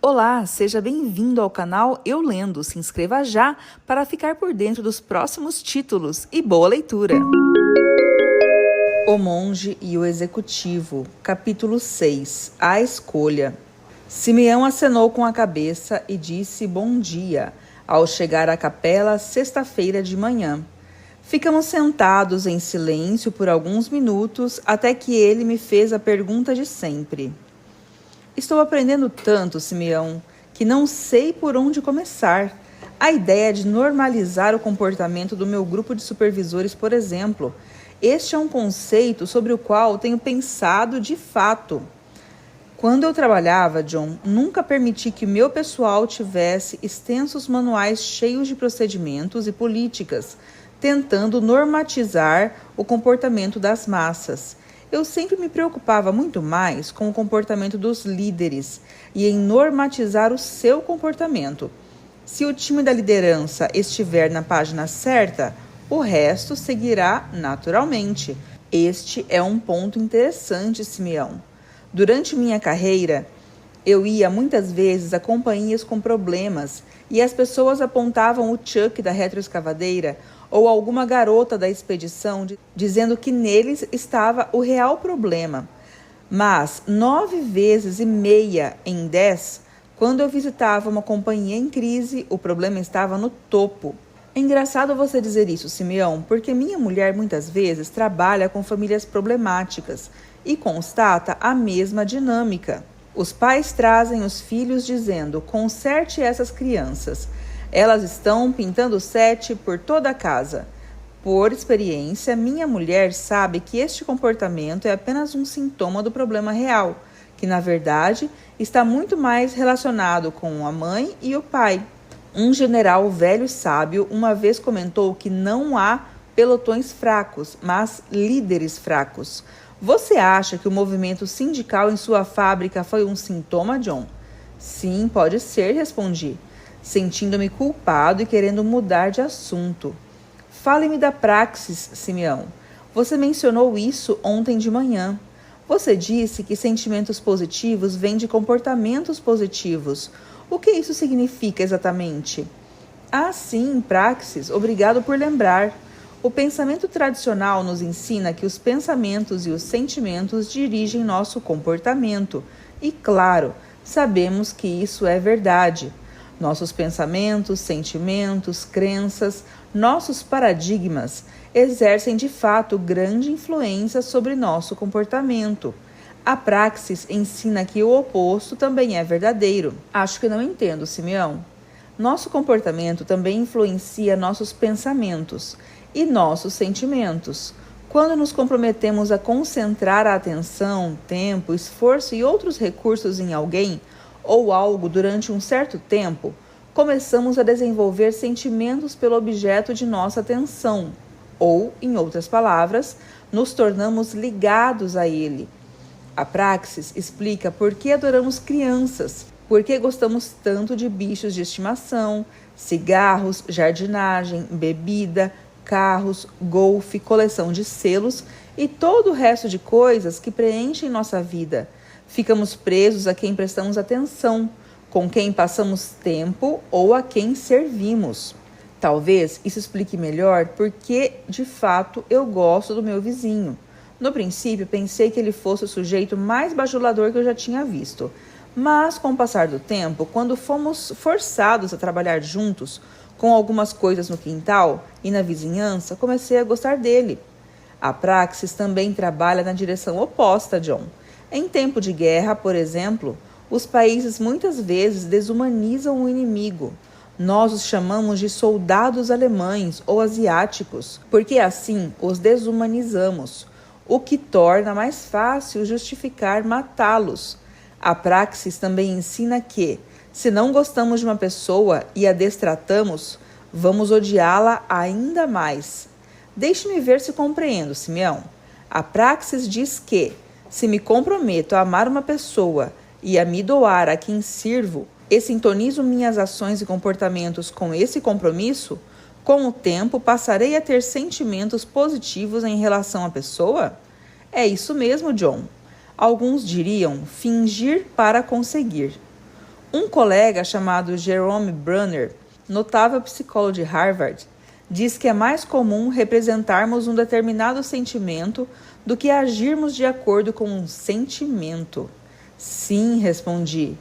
Olá, seja bem-vindo ao canal Eu Lendo. Se inscreva já para ficar por dentro dos próximos títulos e boa leitura. O Monge e o Executivo, capítulo 6, A Escolha. Simeão acenou com a cabeça e disse bom dia, ao chegar à capela sexta-feira de manhã. Ficamos sentados em silêncio por alguns minutos até que ele me fez a pergunta de sempre. Estou aprendendo tanto, Simeão, que não sei por onde começar. A ideia de normalizar o comportamento do meu grupo de supervisores, por exemplo. Este é um conceito sobre o qual tenho pensado de fato. Quando eu trabalhava, John, nunca permiti que meu pessoal tivesse extensos manuais cheios de procedimentos e políticas, tentando normatizar o comportamento das massas. Eu sempre me preocupava muito mais com o comportamento dos líderes e em normatizar o seu comportamento. Se o time da liderança estiver na página certa, o resto seguirá naturalmente. Este é um ponto interessante, Simeão. Durante minha carreira, eu ia muitas vezes a companhias com problemas e as pessoas apontavam o Chuck da retroescavadeira ou alguma garota da expedição, dizendo que neles estava o real problema. Mas 9 vezes e meia em 10, quando eu visitava uma companhia em crise, o problema estava no topo. É engraçado você dizer isso, Simeão, porque minha mulher muitas vezes trabalha com famílias problemáticas e constata a mesma dinâmica. Os pais trazem os filhos dizendo, conserte essas crianças. Elas estão pintando 7 por toda a casa. Por experiência, minha mulher sabe que este comportamento é apenas um sintoma do problema real, que na verdade está muito mais relacionado com a mãe e o pai. Um general velho e sábio uma vez comentou que não há pelotões fracos, mas líderes fracos. Você acha que o movimento sindical em sua fábrica foi um sintoma, John? Sim, pode ser, respondi, sentindo-me culpado e querendo mudar de assunto. Fale-me da praxis, Simeão. Você mencionou isso ontem de manhã. Você disse que sentimentos positivos vêm de comportamentos positivos. O que isso significa exatamente? Ah, sim, praxis. Obrigado por lembrar. O pensamento tradicional nos ensina que os pensamentos e os sentimentos dirigem nosso comportamento. E, claro, sabemos que isso é verdade. Nossos pensamentos, sentimentos, crenças, nossos paradigmas exercem de fato grande influência sobre nosso comportamento. A praxis ensina que o oposto também é verdadeiro. Acho que não entendo, Simeão. Nosso comportamento também influencia nossos pensamentos e nossos sentimentos. Quando nos comprometemos a concentrar a atenção, tempo, esforço e outros recursos em alguém ou algo durante um certo tempo, começamos a desenvolver sentimentos pelo objeto de nossa atenção, ou, em outras palavras, nos tornamos ligados a ele. A praxis explica por que adoramos crianças, por que gostamos tanto de bichos de estimação, cigarros, jardinagem, bebida, carros, golfe, coleção de selos e todo o resto de coisas que preenchem nossa vida. Ficamos presos a quem prestamos atenção, com quem passamos tempo ou a quem servimos. Talvez isso explique melhor porque, de fato, eu gosto do meu vizinho. No princípio, pensei que ele fosse o sujeito mais bajulador que eu já tinha visto. Mas, com o passar do tempo, quando fomos forçados a trabalhar juntos, com algumas coisas no quintal e na vizinhança, comecei a gostar dele. A praxis também trabalha na direção oposta, John. Em tempo de guerra, por exemplo, os países muitas vezes desumanizam o inimigo. Nós os chamamos de soldados alemães ou asiáticos, porque assim os desumanizamos, o que torna mais fácil justificar matá-los. A praxis também ensina que, se não gostamos de uma pessoa e a destratamos, vamos odiá-la ainda mais. Deixe-me ver se compreendo, Simeão. A praxis diz que, se me comprometo a amar uma pessoa e a me doar a quem sirvo, e sintonizo minhas ações e comportamentos com esse compromisso, com o tempo passarei a ter sentimentos positivos em relação à pessoa? É isso mesmo, John. Alguns diriam fingir para conseguir. Um colega chamado Jerome Brunner, notável psicólogo de Harvard, diz que é mais comum representarmos um determinado sentimento do que agirmos de acordo com um sentimento. Sim, respondi.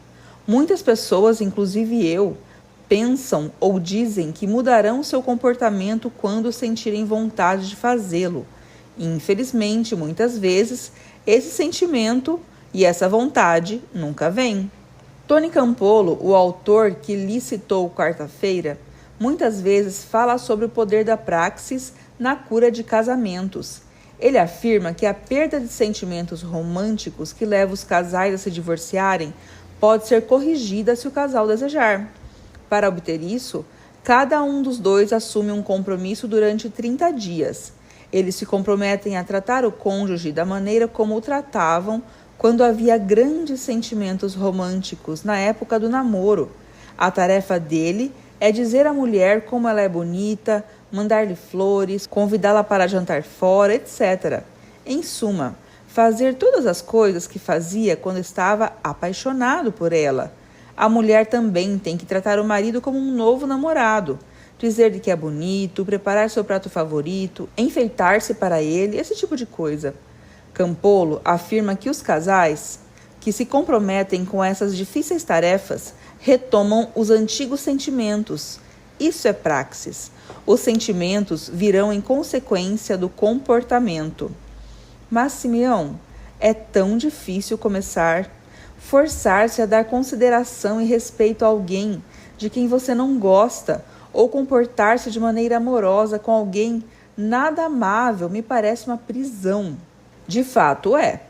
Muitas pessoas, inclusive eu, pensam ou dizem que mudarão seu comportamento quando sentirem vontade de fazê-lo. Infelizmente, muitas vezes, esse sentimento e essa vontade nunca vêm. Tony Campolo, o autor que lhe citou quarta-feira, muitas vezes fala sobre o poder da praxis na cura de casamentos. Ele afirma que a perda de sentimentos românticos que leva os casais a se divorciarem pode ser corrigida se o casal desejar. Para obter isso, cada um dos dois assume um compromisso durante 30 dias. Eles se comprometem a tratar o cônjuge da maneira como o tratavam quando havia grandes sentimentos românticos na época do namoro. A tarefa dele é dizer à mulher como ela é bonita, mandar-lhe flores, convidá-la para jantar fora, etc. Em suma, fazer todas as coisas que fazia quando estava apaixonado por ela. A mulher também tem que tratar o marido como um novo namorado, dizer-lhe que é bonito, preparar seu prato favorito, enfeitar-se para ele, esse tipo de coisa. Campolo afirma que os casais que se comprometem com essas difíceis tarefas retomam os antigos sentimentos. Isso é praxis. Os sentimentos virão em consequência do comportamento. Mas, Simeão, é tão difícil forçar-se a dar consideração e respeito a alguém de quem você não gosta, ou comportar-se de maneira amorosa com alguém nada amável, me parece uma prisão. De fato é.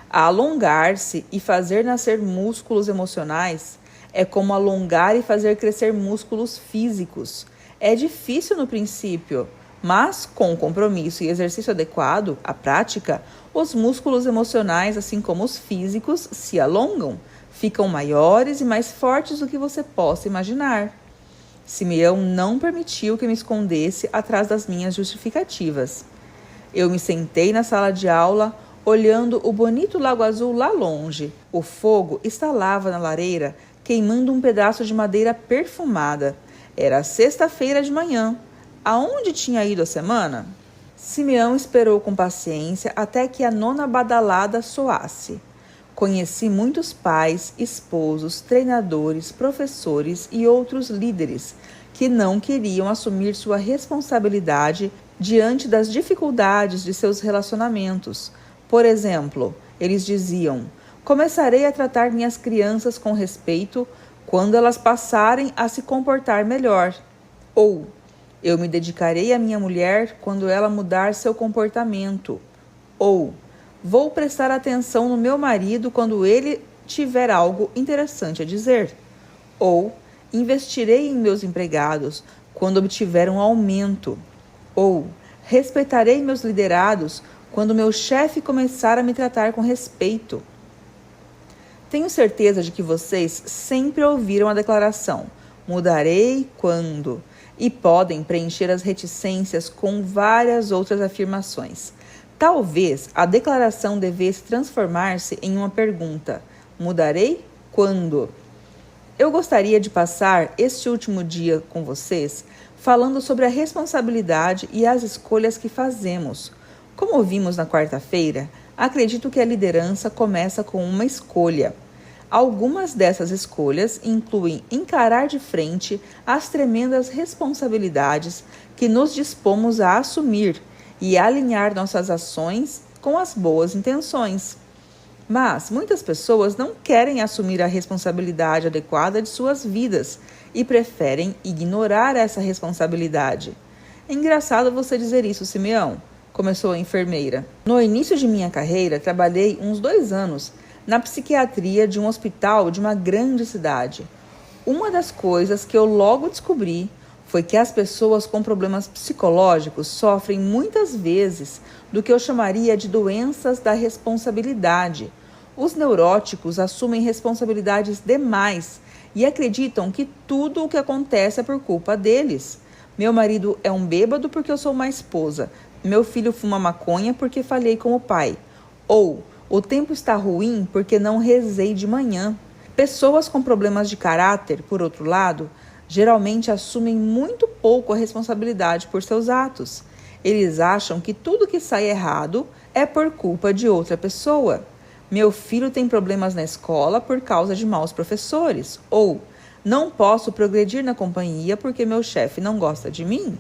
Alongar-se e fazer nascer músculos emocionais é como alongar e fazer crescer músculos físicos. É difícil no princípio, mas com compromisso e exercício adequado, a prática, os músculos emocionais, assim como os físicos, se alongam, ficam maiores e mais fortes do que você possa imaginar. Simeão não permitiu que me escondesse atrás das minhas justificativas. Eu me sentei na sala de aula, olhando o bonito lago azul lá longe. O fogo estalava na lareira, queimando um pedaço de madeira perfumada. Era sexta-feira de manhã. Aonde tinha ido a semana? Simeão esperou com paciência até que a nona badalada soasse. Conheci muitos pais, esposos, treinadores, professores e outros líderes que não queriam assumir sua responsabilidade diante das dificuldades de seus relacionamentos. Por exemplo, eles diziam: começarei a tratar minhas crianças com respeito quando elas passarem a se comportar melhor. Ou, eu me dedicarei à minha mulher quando ela mudar seu comportamento. Ou, vou prestar atenção no meu marido quando ele tiver algo interessante a dizer. Ou, investirei em meus empregados quando obtiver um aumento. Ou, respeitarei meus liderados quando meu chefe começar a me tratar com respeito. Tenho certeza de que vocês sempre ouviram a declaração: mudarei quando, e podem preencher as reticências com várias outras afirmações. Talvez a declaração devesse transformar-se em uma pergunta: mudarei quando? Eu gostaria de passar este último dia com vocês falando sobre a responsabilidade e as escolhas que fazemos. Como vimos na quarta-feira, acredito que a liderança começa com uma escolha. Algumas dessas escolhas incluem encarar de frente as tremendas responsabilidades que nos dispomos a assumir e alinhar nossas ações com as boas intenções. Mas muitas pessoas não querem assumir a responsabilidade adequada de suas vidas e preferem ignorar essa responsabilidade. É engraçado você dizer isso, Simeão, começou a enfermeira. No início de minha carreira, trabalhei uns 2 anos na psiquiatria de um hospital de uma grande cidade. Uma das coisas que eu logo descobri foi que as pessoas com problemas psicológicos sofrem muitas vezes do que eu chamaria de doenças da responsabilidade. Os neuróticos assumem responsabilidades demais e acreditam que tudo o que acontece é por culpa deles. Meu marido é um bêbado porque eu sou uma esposa. Meu filho fuma maconha porque falhei com o pai. Ou, o tempo está ruim porque não rezei de manhã. Pessoas com problemas de caráter, por outro lado, geralmente assumem muito pouco a responsabilidade por seus atos. Eles acham que tudo que sai errado é por culpa de outra pessoa. Meu filho tem problemas na escola por causa de maus professores. Ou, não posso progredir na companhia porque meu chefe não gosta de mim.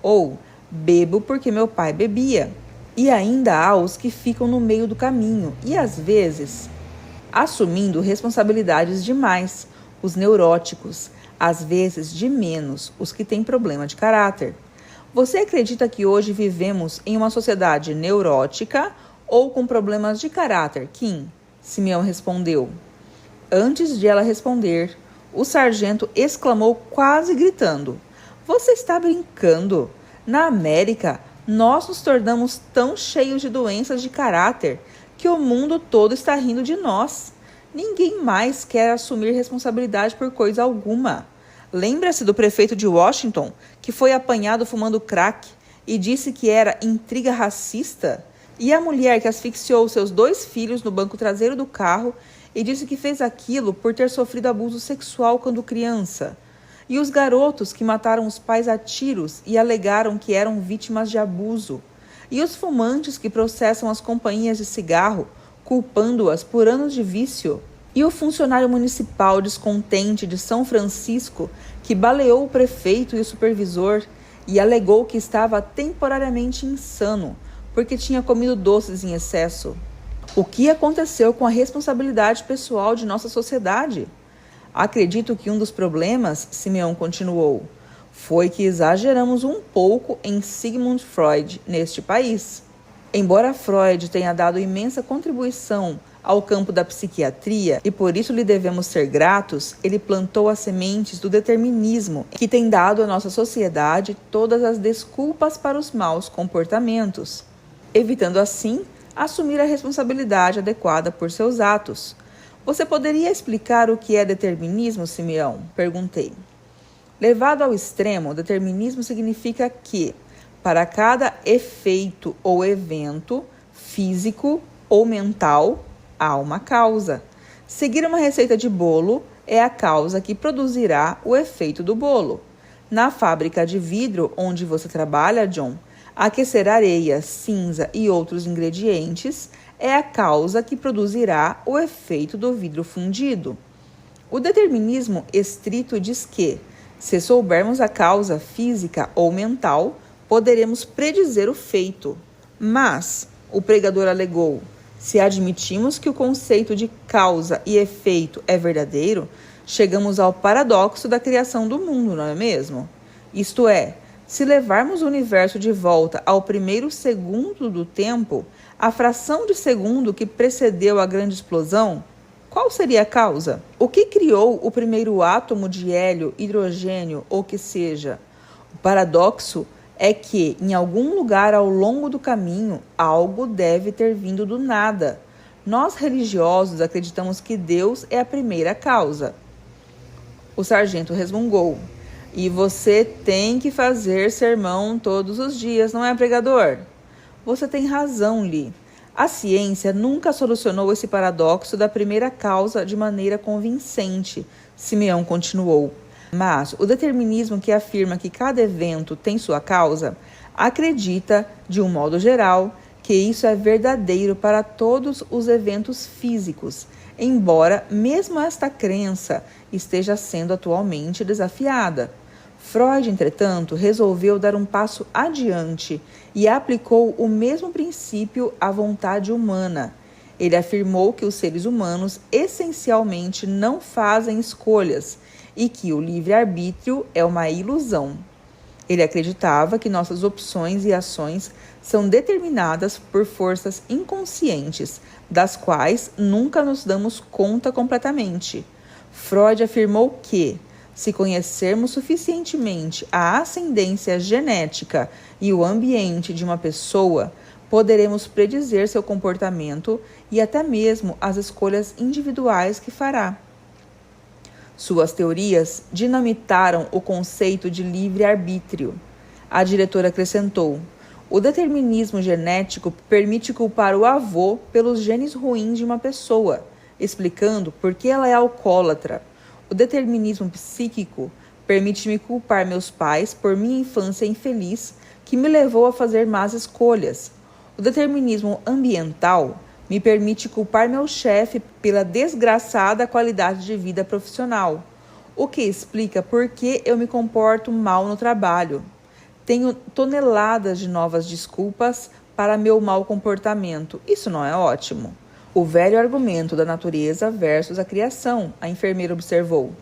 Ou, bebo porque meu pai bebia. E ainda há os que ficam no meio do caminho e, às vezes, assumindo responsabilidades demais, os neuróticos, às vezes de menos, os que têm problema de caráter. Você acredita que hoje vivemos em uma sociedade neurótica ou com problemas de caráter, Kim? Simeão respondeu. Antes de ela responder, o sargento exclamou quase gritando. Você está brincando? Na América, nós nos tornamos tão cheios de doenças de caráter que o mundo todo está rindo de nós. Ninguém mais quer assumir responsabilidade por coisa alguma. Lembra-se do prefeito de Washington, que foi apanhado fumando crack e disse que era intriga racista? E a mulher que asfixiou seus 2 filhos no banco traseiro do carro e disse que fez aquilo por ter sofrido abuso sexual quando criança? E os garotos que mataram os pais a tiros e alegaram que eram vítimas de abuso? E os fumantes que processam as companhias de cigarro, culpando-as por anos de vício? E o funcionário municipal descontente de São Francisco, que baleou o prefeito e o supervisor e alegou que estava temporariamente insano, porque tinha comido doces em excesso? O que aconteceu com a responsabilidade pessoal de nossa sociedade? Acredito que um dos problemas, Simeão continuou, foi que exageramos um pouco em Sigmund Freud neste país. Embora Freud tenha dado imensa contribuição ao campo da psiquiatria e por isso lhe devemos ser gratos, ele plantou as sementes do determinismo que tem dado à nossa sociedade todas as desculpas para os maus comportamentos, evitando assim assumir a responsabilidade adequada por seus atos. Você poderia explicar o que é determinismo, Simeão? Perguntei. Levado ao extremo, determinismo significa que, para cada efeito ou evento, físico ou mental, há uma causa. Seguir uma receita de bolo é a causa que produzirá o efeito do bolo. Na fábrica de vidro onde você trabalha, John, aquecer areia, cinza e outros ingredientes é a causa que produzirá o efeito do vidro fundido. O determinismo estrito diz que, se soubermos a causa física ou mental, poderemos predizer o feito. Mas, o pregador alegou, se admitimos que o conceito de causa e efeito é verdadeiro, chegamos ao paradoxo da criação do mundo, não é mesmo? Isto é, se levarmos o universo de volta ao primeiro segundo do tempo, a fração de segundo que precedeu a grande explosão, qual seria a causa? O que criou o primeiro átomo de hélio, hidrogênio ou que seja? O paradoxo é que, em algum lugar ao longo do caminho, algo deve ter vindo do nada. Nós, religiosos, acreditamos que Deus é a primeira causa. O sargento resmungou. E você tem que fazer sermão todos os dias, não é, pregador? Você tem razão, Lee. A ciência nunca solucionou esse paradoxo da primeira causa de maneira convincente, Simeão continuou. Mas o determinismo que afirma que cada evento tem sua causa, acredita, de um modo geral, que isso é verdadeiro para todos os eventos físicos, embora mesmo esta crença esteja sendo atualmente desafiada. Freud, entretanto, resolveu dar um passo adiante e aplicou o mesmo princípio à vontade humana. Ele afirmou que os seres humanos essencialmente não fazem escolhas e que o livre-arbítrio é uma ilusão. Ele acreditava que nossas opções e ações são determinadas por forças inconscientes, das quais nunca nos damos conta completamente. Freud afirmou que, se conhecermos suficientemente a ascendência genética e o ambiente de uma pessoa, poderemos predizer seu comportamento e até mesmo as escolhas individuais que fará. Suas teorias dinamitaram o conceito de livre-arbítrio. A diretora acrescentou: o determinismo genético permite culpar o avô pelos genes ruins de uma pessoa, explicando por que ela é alcoólatra. O determinismo psíquico permite-me culpar meus pais por minha infância infeliz que me levou a fazer más escolhas. O determinismo ambiental me permite culpar meu chefe pela desgraçada qualidade de vida profissional, o que explica por que eu me comporto mal no trabalho. Tenho toneladas de novas desculpas para meu mau comportamento. Isso não é ótimo? O velho argumento da natureza versus a criação, a enfermeira observou.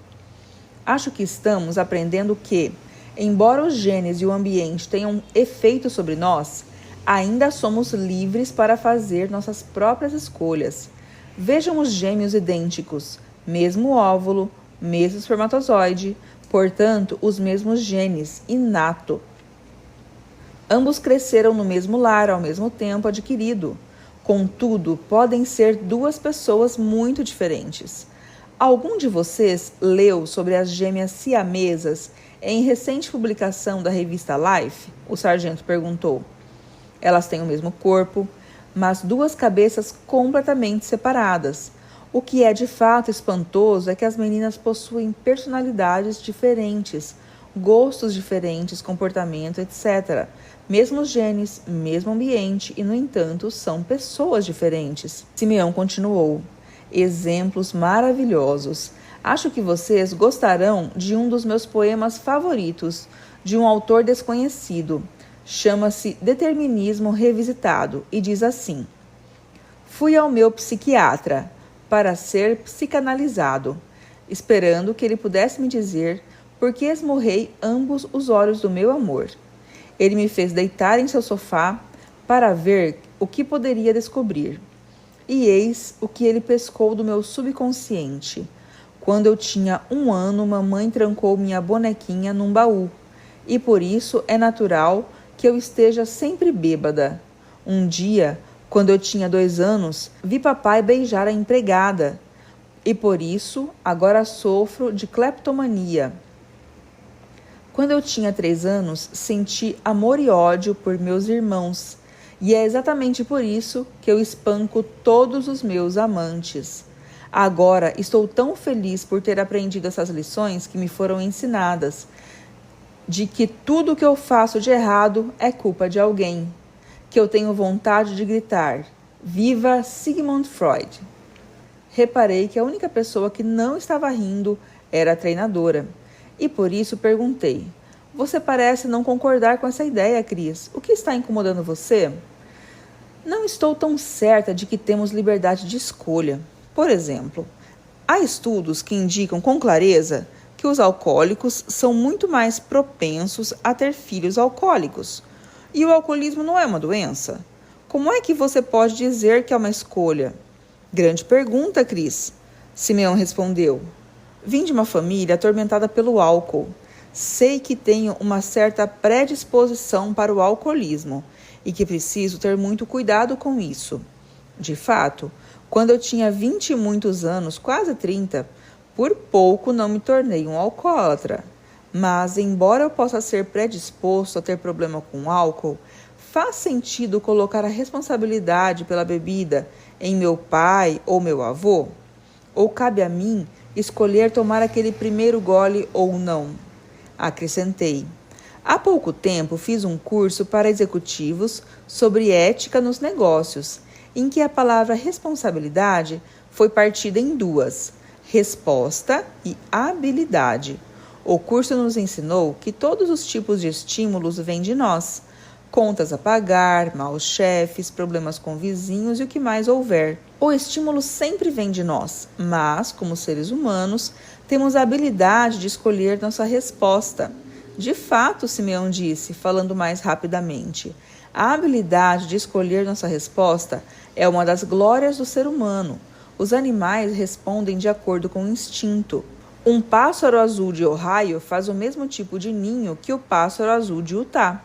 Acho que estamos aprendendo que, embora os genes e o ambiente tenham efeito sobre nós, ainda somos livres para fazer nossas próprias escolhas. Vejam os gêmeos idênticos, mesmo óvulo, mesmo espermatozoide, portanto, os mesmos genes, inato. Ambos cresceram no mesmo lar ao mesmo tempo adquirido. Contudo, podem ser duas pessoas muito diferentes. Algum de vocês leu sobre as gêmeas siamesas em recente publicação da revista Life? O sargento perguntou. Elas têm o mesmo corpo, mas duas cabeças completamente separadas. O que é de fato espantoso é que as meninas possuem personalidades diferentes, gostos diferentes, comportamento, etc. Mesmos genes, mesmo ambiente e, no entanto, são pessoas diferentes. Simeão continuou. Exemplos maravilhosos. Acho que vocês gostarão de um dos meus poemas favoritos, de um autor desconhecido. Chama-se Determinismo Revisitado e diz assim: Fui ao meu psiquiatra para ser psicanalizado, esperando que ele pudesse me dizer por que esmurrei ambos os olhos do meu amor. Ele me fez deitar em seu sofá para ver o que poderia descobrir. E eis o que ele pescou do meu subconsciente. Quando eu tinha 1 ano, mamãe trancou minha bonequinha num baú. E por isso é natural que eu esteja sempre bêbada. Um dia, quando eu tinha 2 anos, vi papai beijar a empregada. E por isso, agora sofro de cleptomania. Quando eu tinha 3 anos, senti amor e ódio por meus irmãos. E é exatamente por isso que eu espanco todos os meus amantes. Agora estou tão feliz por ter aprendido essas lições que me foram ensinadas, de que tudo que eu faço de errado é culpa de alguém, que eu tenho vontade de gritar, viva Sigmund Freud. Reparei que a única pessoa que não estava rindo era a treinadora, e por isso perguntei, você parece não concordar com essa ideia, Cris. O que está incomodando você? Não estou tão certa de que temos liberdade de escolha. Por exemplo, há estudos que indicam com clareza que os alcoólicos são muito mais propensos a ter filhos alcoólicos. E o alcoolismo não é uma doença? Como é que você pode dizer que é uma escolha? Grande pergunta, Cris. Simeão respondeu. Vim de uma família atormentada pelo álcool. Sei que tenho uma certa predisposição para o alcoolismo e que preciso ter muito cuidado com isso. De fato, quando eu tinha 20 e muitos anos, quase 30, por pouco não me tornei um alcoólatra. Mas, embora eu possa ser predisposto a ter problema com álcool, faz sentido colocar a responsabilidade pela bebida em meu pai ou meu avô? Ou cabe a mim escolher tomar aquele primeiro gole ou não? Acrescentei. Há pouco tempo fiz um curso para executivos sobre ética nos negócios, em que a palavra responsabilidade foi partida em duas, resposta e habilidade. O curso nos ensinou que todos os tipos de estímulos vêm de nós. Contas a pagar, maus chefes, problemas com vizinhos e o que mais houver. O estímulo sempre vem de nós, mas, como seres humanos, temos a habilidade de escolher nossa resposta. De fato, Simeão disse, falando mais rapidamente, a habilidade de escolher nossa resposta é uma das glórias do ser humano. Os animais respondem de acordo com o instinto. Um pássaro azul de Ohio faz o mesmo tipo de ninho que o pássaro azul de Utah.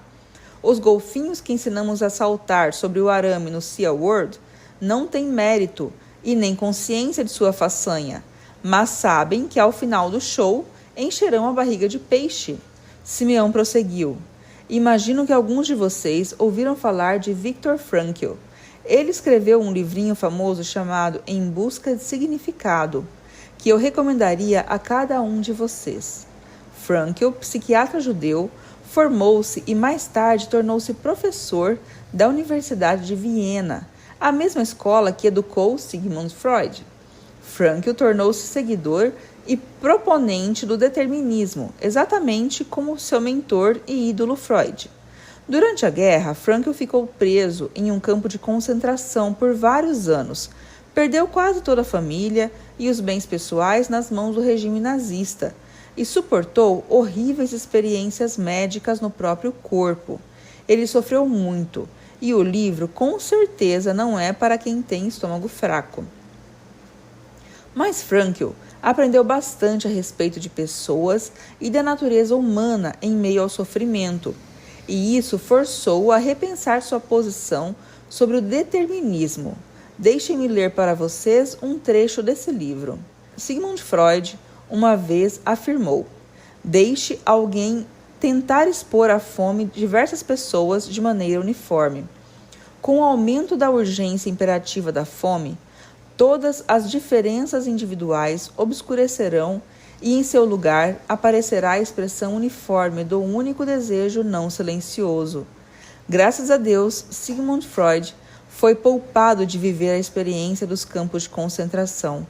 Os golfinhos que ensinamos a saltar sobre o arame no Sea World não têm mérito e nem consciência de sua façanha, mas sabem que ao final do show encherão a barriga de peixe. Simeão prosseguiu. Imagino que alguns de vocês ouviram falar de Viktor Frankl. Ele escreveu um livrinho famoso chamado Em Busca de Significado, que eu recomendaria a cada um de vocês. Frankl, psiquiatra judeu, formou-se e mais tarde tornou-se professor da Universidade de Viena, a mesma escola que educou Sigmund Freud. Frankl tornou-se seguidor e proponente do determinismo, exatamente como seu mentor e ídolo Freud. Durante a guerra, Frankl ficou preso em um campo de concentração por vários anos. Perdeu quase toda a família e os bens pessoais nas mãos do regime nazista e suportou horríveis experiências médicas no próprio corpo. Ele sofreu muito e o livro com certeza não é para quem tem estômago fraco. Mas Frankl aprendeu bastante a respeito de pessoas e da natureza humana em meio ao sofrimento, e isso forçou-o a repensar sua posição sobre o determinismo. Deixem-me ler para vocês um trecho desse livro. Sigmund Freud uma vez afirmou: deixe alguém tentar expor à fome diversas pessoas de maneira uniforme. Com o aumento da urgência imperativa da fome, todas as diferenças individuais obscurecerão e em seu lugar aparecerá a expressão uniforme do único desejo não silencioso. Graças a Deus, Sigmund Freud foi poupado de viver a experiência dos campos de concentração.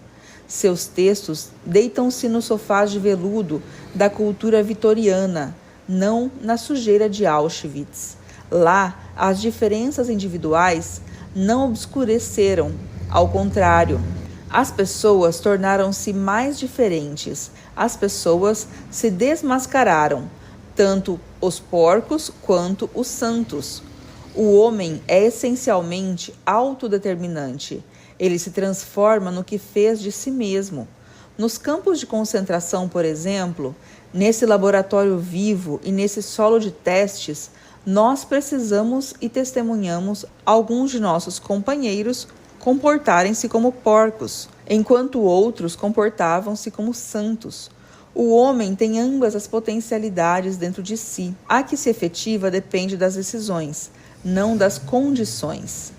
Seus textos deitam-se nos sofás de veludo da cultura vitoriana, não na sujeira de Auschwitz. Lá, as diferenças individuais não obscureceram, ao contrário. As pessoas tornaram-se mais diferentes, as pessoas se desmascararam, tanto os porcos quanto os santos. O homem é essencialmente autodeterminante. Ele se transforma no que fez de si mesmo. Nos campos de concentração, por exemplo, nesse laboratório vivo e nesse solo de testes, nós precisamos e testemunhamos alguns de nossos companheiros comportarem-se como porcos, enquanto outros comportavam-se como santos. O homem tem ambas as potencialidades dentro de si. A que se efetiva depende das decisões, não das condições.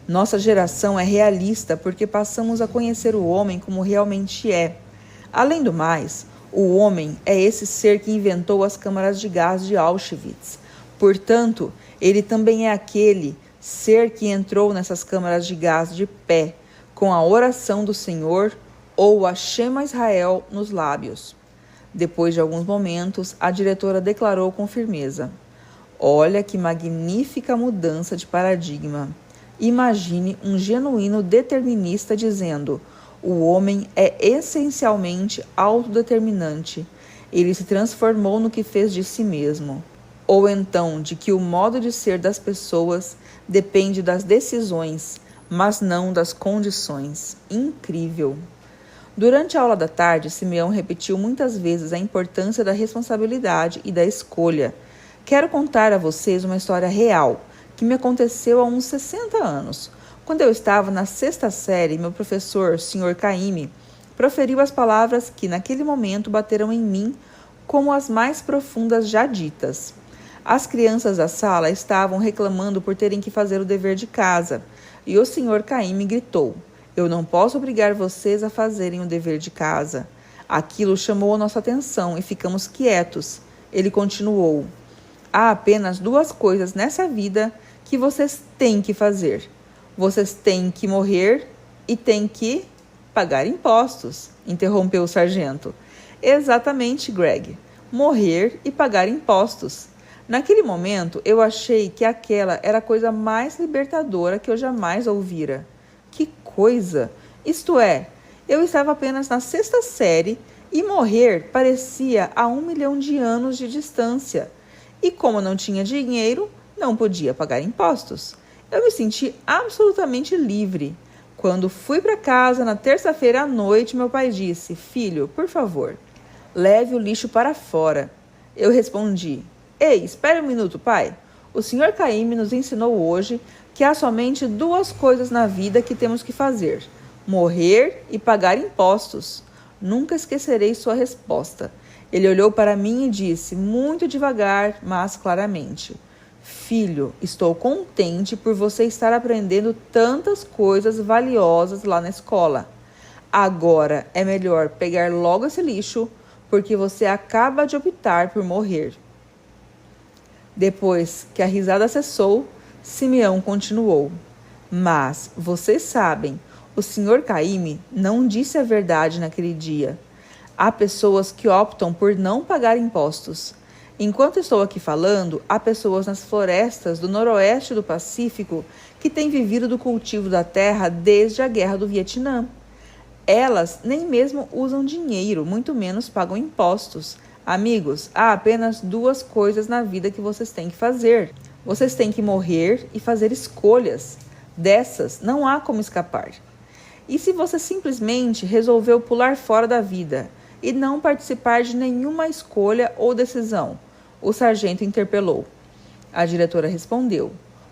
Nossa geração é realista porque passamos a conhecer o homem como realmente é. Além do mais, o homem é esse ser que inventou as câmaras de gás de Auschwitz. Portanto, ele também é aquele ser que entrou nessas câmaras de gás de pé, com a oração do Senhor ou a Shema Israel nos lábios. Depois de alguns momentos, a diretora declarou com firmeza: olha que magnífica mudança de paradigma. Imagine um genuíno determinista dizendo: o homem é essencialmente autodeterminante. Ele se transformou no que fez de si mesmo. Ou então de que o modo de ser das pessoas depende das decisões, mas não das condições. Incrível! Durante a aula da tarde, Simeão repetiu muitas vezes a importância da responsabilidade e da escolha. Quero contar a vocês uma história real, que me aconteceu há uns 60 anos. Quando eu estava na 6ª série, meu professor, Sr. Caymmi, proferiu as palavras que naquele momento bateram em mim como as mais profundas já ditas. As crianças da sala estavam reclamando por terem que fazer o dever de casa, e o Sr. Caymmi gritou: eu não posso obrigar vocês a fazerem o dever de casa. Aquilo chamou a nossa atenção e ficamos quietos. Ele continuou: há apenas 2 coisas nessa vida que vocês têm que fazer. Vocês têm que morrer e têm que pagar impostos, interrompeu o sargento. Exatamente, Greg. Morrer e pagar impostos. Naquele momento, eu achei que aquela era a coisa mais libertadora que eu jamais ouvira. Que coisa! Isto é, eu estava apenas na 6ª série e morrer parecia a 1 milhão de anos de distância. E como não tinha dinheiro, não podia pagar impostos. Eu me senti absolutamente livre. Quando fui para casa na terça-feira à noite, meu pai disse: filho, por favor, leve o lixo para fora. Eu respondi: ei, espere um minuto, pai. O Sr. Caymmi nos ensinou hoje que há somente 2 coisas na vida que temos que fazer: morrer e pagar impostos. Nunca esquecerei sua resposta. Ele olhou para mim e disse, muito devagar, mas claramente: Filho, estou contente por você estar aprendendo tantas coisas valiosas lá na escola. Agora é melhor pegar logo esse lixo, porque você acaba de optar por morrer. Depois que a risada cessou, Simeão continuou. Mas, vocês sabem, o Sr. Caíme não disse a verdade naquele dia. Há pessoas que optam por não pagar impostos. Enquanto estou aqui falando, há pessoas nas florestas do noroeste do Pacífico que têm vivido do cultivo da terra desde a Guerra do Vietnã. Elas nem mesmo usam dinheiro, muito menos pagam impostos. Amigos, há apenas 2 coisas na vida que vocês têm que fazer. Vocês têm que morrer e fazer escolhas. Dessas não há como escapar. E se você simplesmente resolveu pular fora da vida e não participar de nenhuma escolha ou decisão? O sargento interpelou. A diretora respondeu.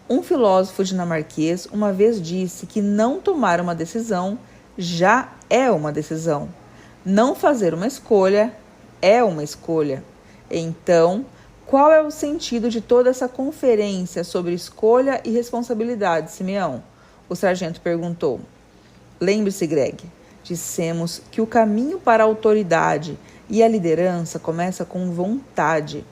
Um filósofo dinamarquês uma vez disse que não tomar uma decisão já é uma decisão. Não fazer uma escolha é uma escolha. Então, qual é o sentido de toda essa conferência sobre escolha e responsabilidade, Simeão? O sargento perguntou. Lembre-se, Greg, dissemos que o caminho para a autoridade e a liderança começa com vontade.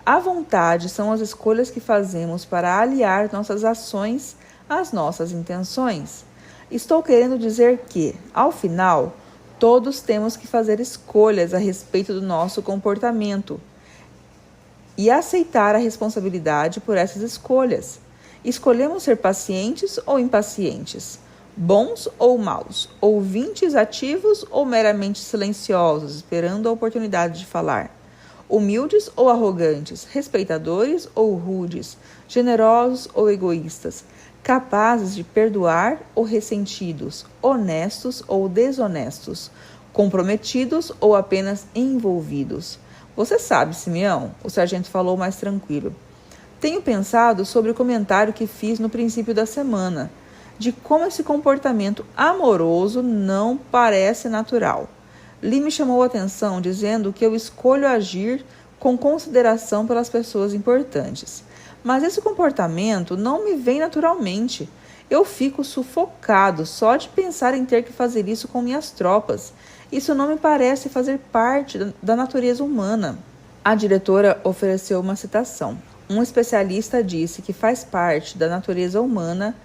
A vontade são as escolhas que fazemos para aliar nossas ações às nossas intenções. Estou querendo dizer que, ao final, todos temos que fazer escolhas a respeito do nosso comportamento e aceitar a responsabilidade por essas escolhas. Escolhemos ser pacientes ou impacientes, bons ou maus, ouvintes ativos ou meramente silenciosos, esperando a oportunidade de falar, humildes ou arrogantes, respeitadores ou rudes, generosos ou egoístas, capazes de perdoar ou ressentidos, honestos ou desonestos, comprometidos ou apenas envolvidos. Você sabe, Simeão, o sargento falou mais tranquilo. Tenho pensado sobre o comentário que fiz no princípio da semana, de como esse comportamento amoroso não parece natural. Lee me chamou a atenção dizendo que eu escolho agir com consideração pelas pessoas importantes. Mas esse comportamento não me vem naturalmente. Eu fico sufocado só de pensar em ter que fazer isso com minhas tropas. Isso não me parece fazer parte da natureza humana. A diretora ofereceu uma citação. Um especialista disse que faz parte da natureza humana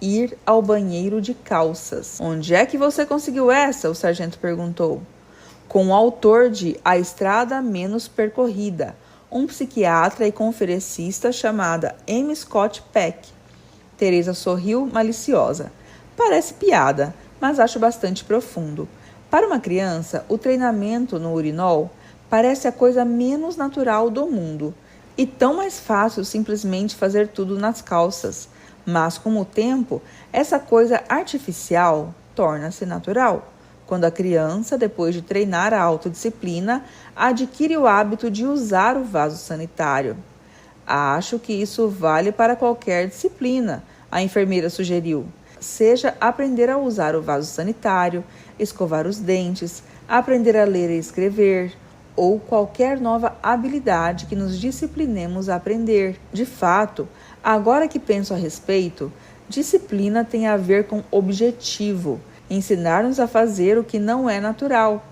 ir ao banheiro de calças. Onde é que você conseguiu essa? O sargento perguntou. Com o autor de A Estrada Menos Percorrida, um psiquiatra e conferencista chamada M. Scott Peck. Teresa sorriu maliciosa. Parece piada, mas acho bastante profundo. Para uma criança, o treinamento no urinol parece a coisa menos natural do mundo e tão mais fácil simplesmente fazer tudo nas calças. Mas, com o tempo, essa coisa artificial torna-se natural. Quando a criança, depois de treinar a autodisciplina, adquire o hábito de usar o vaso sanitário. Acho que isso vale para qualquer disciplina, a enfermeira sugeriu. Seja aprender a usar o vaso sanitário, escovar os dentes, aprender a ler e escrever, ou qualquer nova habilidade que nos disciplinemos a aprender. De fato, agora que penso a respeito, disciplina tem a ver com objetivo, ensinar-nos a fazer o que não é natural.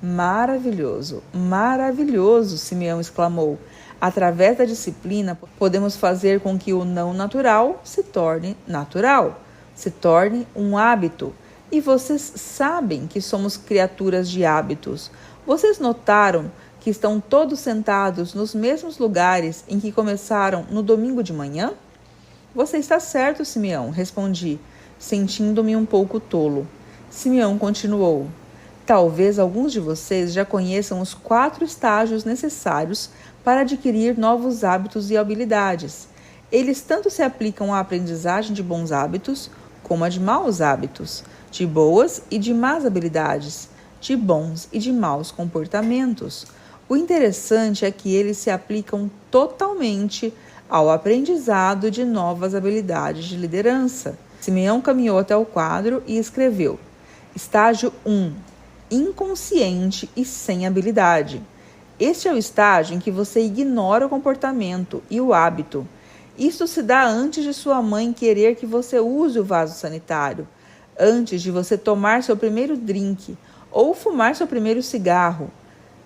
Maravilhoso, maravilhoso, Simeão exclamou. Através da disciplina, podemos fazer com que o não natural se torne natural, se torne um hábito. E vocês sabem que somos criaturas de hábitos. Vocês notaram que estão todos sentados nos mesmos lugares em que começaram no domingo de manhã? Você está certo, Simeão, respondi, sentindo-me um pouco tolo. Simeão continuou. Talvez alguns de vocês já conheçam os 4 estágios necessários para adquirir novos hábitos e habilidades. Eles tanto se aplicam à aprendizagem de bons hábitos como a de maus hábitos, de boas e de más habilidades, de bons e de maus comportamentos. O interessante é que eles se aplicam totalmente ao aprendizado de novas habilidades de liderança. Simeão caminhou até o quadro e escreveu: Estágio 1. Inconsciente e sem habilidade. Este é o estágio em que você ignora o comportamento e o hábito Isso se dá antes de sua mãe querer que você use o vaso sanitário, antes de você tomar seu primeiro drink ou fumar seu primeiro cigarro,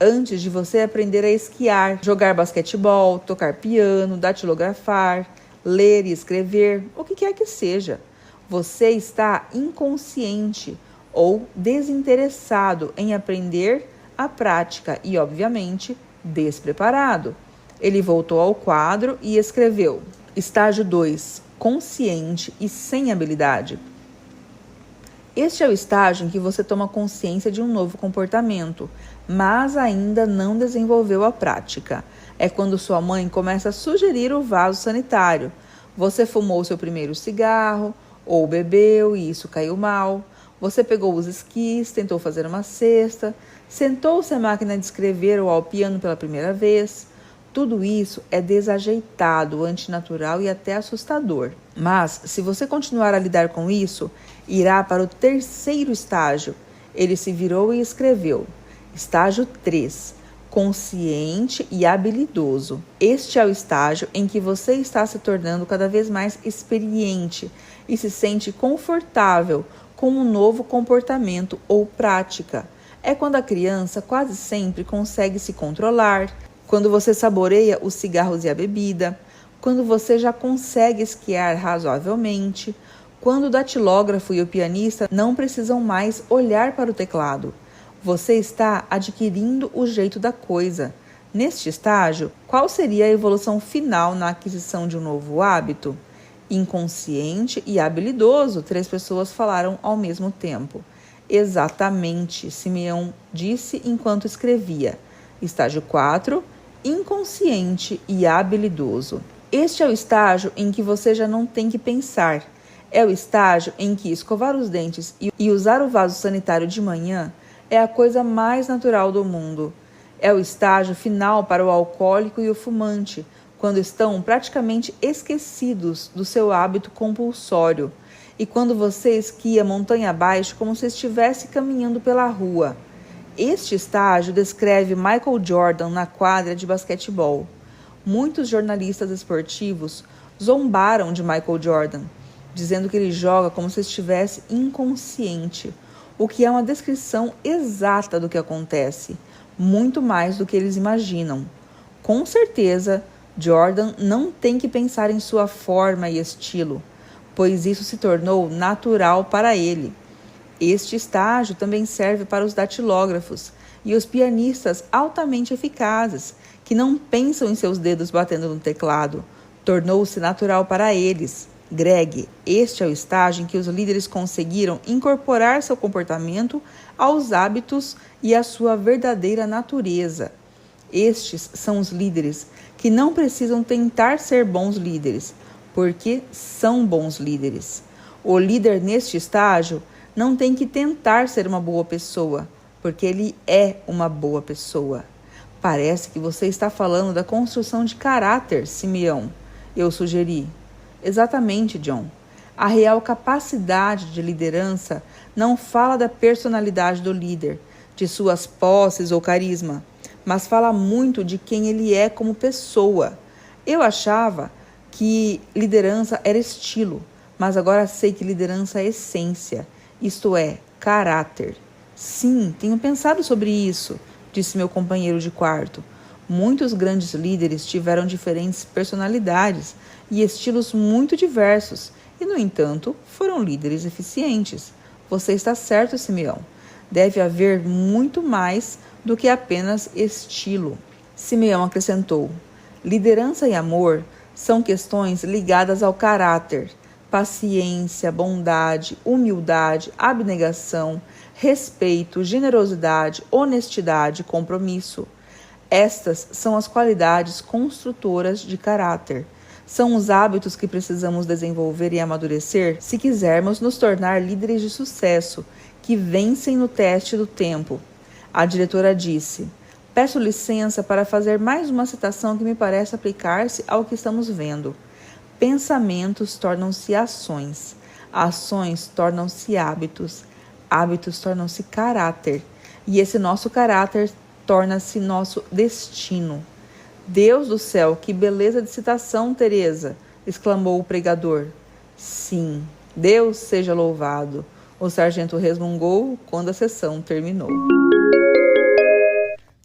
antes de você aprender a esquiar, jogar basquetebol, tocar piano, datilografar, ler e escrever, o que quer que seja. Você está inconsciente ou desinteressado em aprender a prática e, obviamente, despreparado. Ele voltou ao quadro e escreveu: Estágio 2. Consciente e sem habilidade. Este é o estágio em que você toma consciência de um novo comportamento, mas ainda não desenvolveu a prática. É quando sua mãe começa a sugerir o vaso sanitário. Você fumou seu primeiro cigarro, ou bebeu e isso caiu mal. Você pegou os esquis, tentou fazer uma cesta, sentou-se à máquina de escrever ou ao piano pela primeira vez. Tudo isso é desajeitado, antinatural e até assustador. Mas, se você continuar a lidar com isso, irá para o terceiro estágio. Ele se virou e escreveu: Estágio 3. Consciente e habilidoso. Este é o estágio em que você está se tornando cada vez mais experiente e se sente confortável com um novo comportamento ou prática. É quando a criança quase sempre consegue se controlar, quando você saboreia os cigarros e a bebida, quando você já consegue esquiar razoavelmente, quando o datilógrafo e o pianista não precisam mais olhar para o teclado. Você está adquirindo o jeito da coisa. Neste estágio, qual seria a evolução final na aquisição de um novo hábito? Inconsciente e habilidoso, 3 pessoas falaram ao mesmo tempo. Exatamente, Simeão disse enquanto escrevia. Estágio 4, inconsciente e habilidoso. Este é o estágio em que você já não tem que pensar. É o estágio em que escovar os dentes e usar o vaso sanitário de manhã é a coisa mais natural do mundo. É o estágio final para o alcoólico e o fumante, quando estão praticamente esquecidos do seu hábito compulsório e quando você esquia montanha abaixo como se estivesse caminhando pela rua. Este estágio descreve Michael Jordan na quadra de basquetebol. Muitos jornalistas esportivos zombaram de Michael Jordan, dizendo que ele joga como se estivesse inconsciente, o que é uma descrição exata do que acontece, muito mais do que eles imaginam. Com certeza, Jordan não tem que pensar em sua forma e estilo, pois isso se tornou natural para ele. Este estágio também serve para os datilógrafos e os pianistas altamente eficazes, que não pensam em seus dedos batendo no teclado. Tornou-se natural para eles. Greg, este é o estágio em que os líderes conseguiram incorporar seu comportamento aos hábitos e à sua verdadeira natureza. Estes são os líderes que não precisam tentar ser bons líderes, porque são bons líderes. O líder neste estágio não tem que tentar ser uma boa pessoa, porque ele é uma boa pessoa. Parece que você está falando da construção de caráter, Simeão. Eu sugeri. Exatamente, John. A real capacidade de liderança não fala da personalidade do líder, de suas posses ou carisma, mas fala muito de quem ele é como pessoa. Eu achava que liderança era estilo, mas agora sei que liderança é essência, isto é, caráter. Sim, tenho pensado sobre isso, disse meu companheiro de quarto. Muitos grandes líderes tiveram diferentes personalidades e estilos muito diversos e, no entanto, foram líderes eficientes. Você está certo, Simeão. Deve haver muito mais do que apenas estilo. Simeão acrescentou: liderança e amor são questões ligadas ao caráter. Paciência, bondade, humildade, abnegação, respeito, generosidade, honestidade, compromisso. Estas são as qualidades construtoras de caráter. São os hábitos que precisamos desenvolver e amadurecer se quisermos nos tornar líderes de sucesso, que vencem no teste do tempo. A diretora disse: peço licença para fazer mais uma citação que me parece aplicar-se ao que estamos vendo. Pensamentos tornam-se ações, ações tornam-se hábitos, hábitos tornam-se caráter, e esse nosso caráter torna-se nosso destino. Deus do céu, que beleza de citação, Teresa, exclamou o pregador. Sim, Deus seja louvado, o sargento resmungou quando a sessão terminou.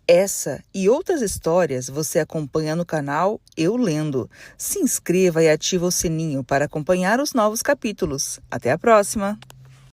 Essa e outras histórias você acompanha no canal Eu Lendo. Se inscreva e ativa o sininho para acompanhar os novos capítulos. Até a próxima!